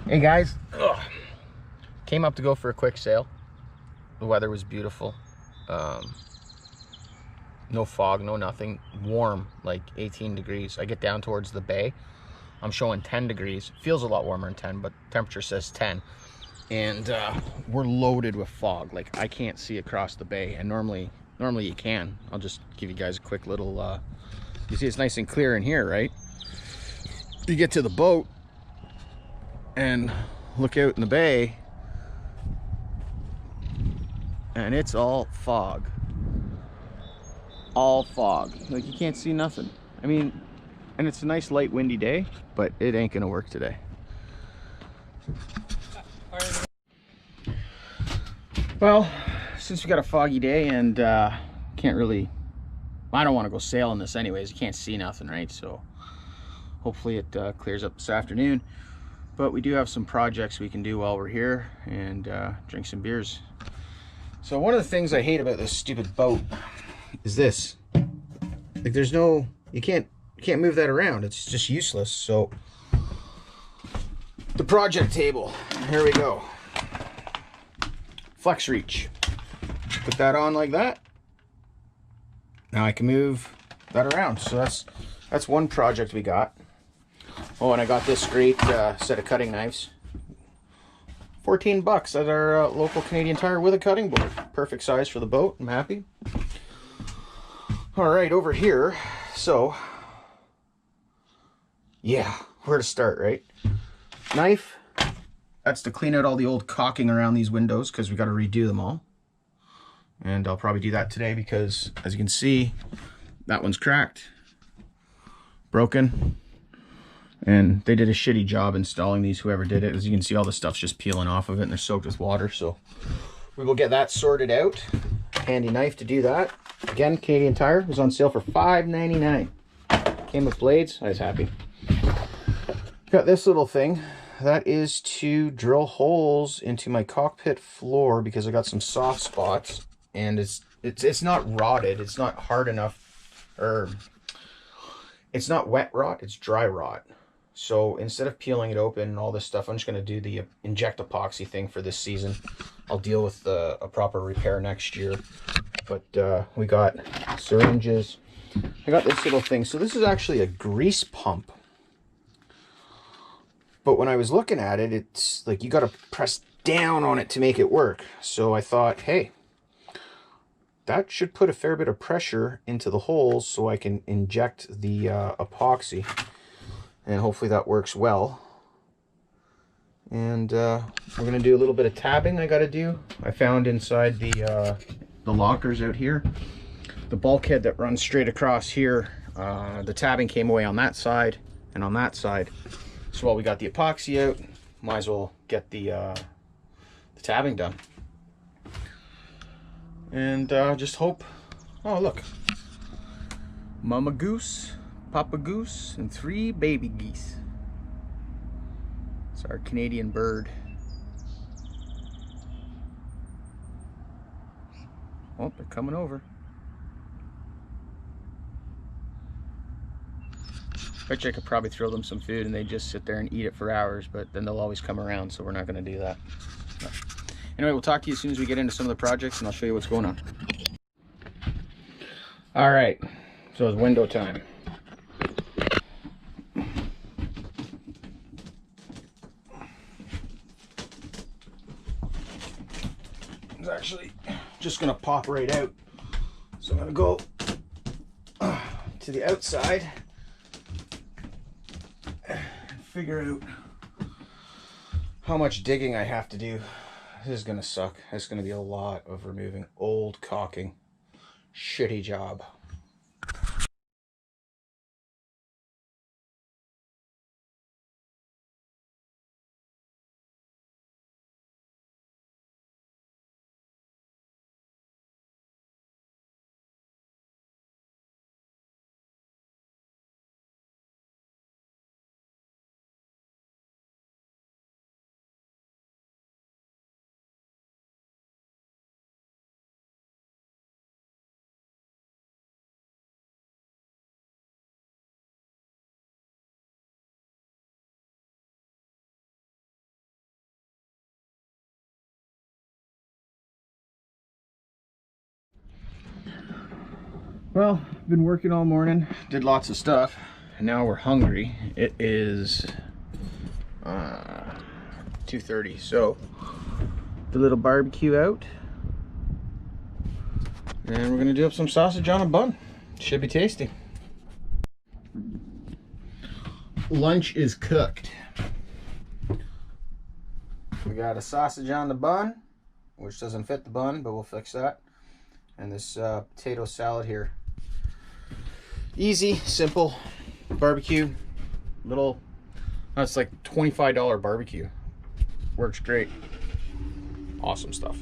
Hey guys, came up to go for a quick sail. The weather was beautiful. No fog, no nothing. Warm, like 18 degrees. I get down towards the bay. I'm showing 10 degrees. Feels a lot warmer than 10, but temperature says 10. And we're loaded with fog. Like I can't see across the bay. And normally you can. I'll just give you guys a quick little. You see, it's nice and clear in here, right? You get to the boat and look out in the bay, and it's all fog. All fog. Like you can't see nothing. I mean, and it's a nice light windy day, but it ain't gonna work today. Well, since we got a foggy day and can't really, I don't want to go sailing this anyways. You can't see nothing, right? So hopefully it clears up this afternoon. But we do have some projects we can do while we're here and drink some beers. So one of the things I hate about this stupid boat is this. Like there's no, you can't move that around. It's just useless. So the project table, here we go. Flex reach. Put that on like that. Now I can move that around. So that's one project we got. Oh, and I got this great set of cutting knives. 14 bucks at our local Canadian Tire with a cutting board. Perfect size for the boat. I'm happy. All right, over here. So, yeah, where to start, right? Knife. That's to clean out all the old caulking around these windows because we got to redo them all. And I'll probably do that today because, as you can see, that one's cracked, broken. And they did a shitty job installing these, whoever did it. As you can see, all the stuff's just peeling off of it and they're soaked with water. So we will get that sorted out. Handy knife to do that. Again, Canadian Tire was on sale for $5.99. Came with blades. I was happy. Got this little thing. That is to drill holes into my cockpit floor because I got some soft spots. And it's not rotted. It's not hard enough. Or it's not wet rot. It's dry rot. So instead of peeling it open and all this stuff, I'm just going to do the inject epoxy thing for this season. I'll deal with a proper repair next year. But we got syringes. I got this little thing. So this is actually a grease pump. But when I was looking at it, it's like you got to press down on it to make it work. So I thought, hey, that should put a fair bit of pressure into the holes so I can inject the epoxy. And hopefully that works well. And we're going to do a little bit of tabbing I got to do. I found inside the lockers out here, the bulkhead that runs straight across here, the tabbing came away on that side and on that side. So while we got the epoxy out, might as well get the tabbing done. And just hope, oh look, Mama Goose, Papa Goose, and 3 baby geese. It's our Canadian bird. Oh, they're coming over. Bet you I could probably throw them some food and they just sit there and eat it for hours, but then they'll always come around, so we're not going to do that. But anyway, we'll talk to you as soon as we get into some of the projects and I'll show you what's going on. All right, so it's window time. It's actually just gonna pop right out. So I'm gonna go to the outside and figure out how much digging I have to do. This is gonna suck. It's gonna be a lot of removing old caulking. Shitty job. Well, been working all morning, did lots of stuff, and now we're hungry. It is 2:30, so the little barbecue out, and we're gonna do up some sausage on a bun. Should be tasty. Lunch is cooked. We got a sausage on the bun, which doesn't fit the bun, but we'll fix that. And this potato salad here. Easy, simple barbecue. Little, that's like $25 barbecue. Works great. Awesome stuff.